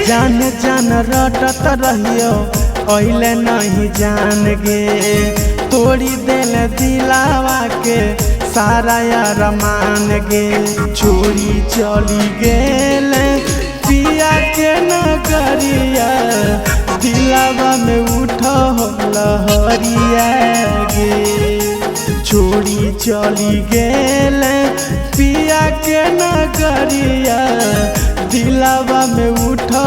जान जान रटत रहियो ओइले नहीं जान गे तोड़ी दिल दिलावा के सारा यार मान गे छोड़ी चली गेल पिया के नगरिया दिलावा में उठो लहरिया गे छोड़ी चली गेल पिया के नगरिया दिलावा में उठो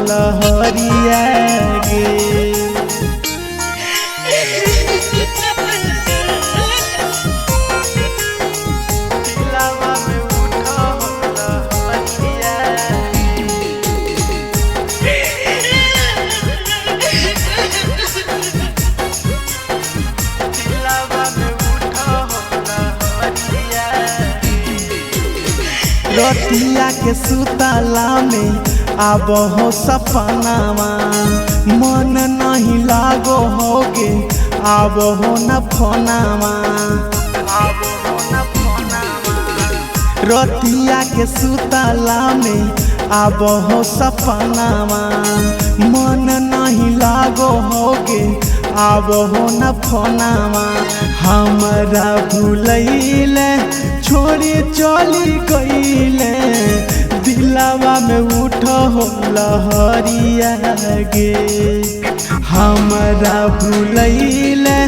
लहरिया गे रतिया के सुतला में आब हो सपनावा मन नहीं लागो होगे आब हो न फोनावा रतिया के सुतला में आब हो सपनावा मन नहीं लागो होगे आब हो न फोनावा हमरा भूलैले छोड़ी चली गईले दिलावा में उठो लहरिया गे हमरा भूलैले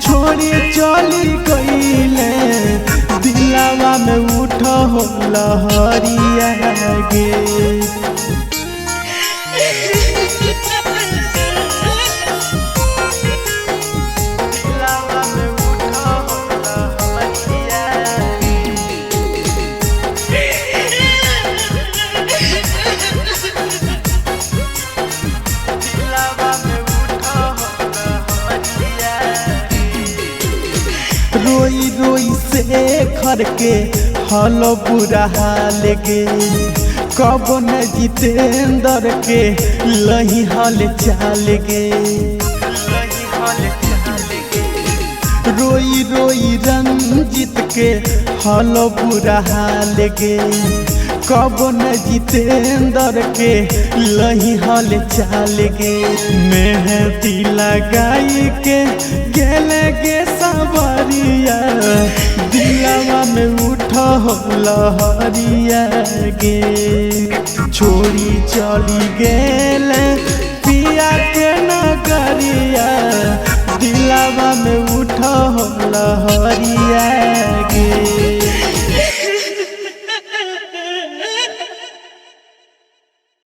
छोड़ी चली गईले दिलावा में उठो लहरिया गे रोई रोई से घर के हलो बुरा हाल गे कब न जितेंद्र के लही हल चाल गे रोई रोई रंजित के हलो बुरा हाल गे कब न जितेंद्र के लही हल चाल गे मेहंदी लगाई के गेले गे सबरिया दिलावा में उठो लहरिया गे छोड़ी चली गेल पिया के नगरिया दिलावा में उठो लहरिया गे।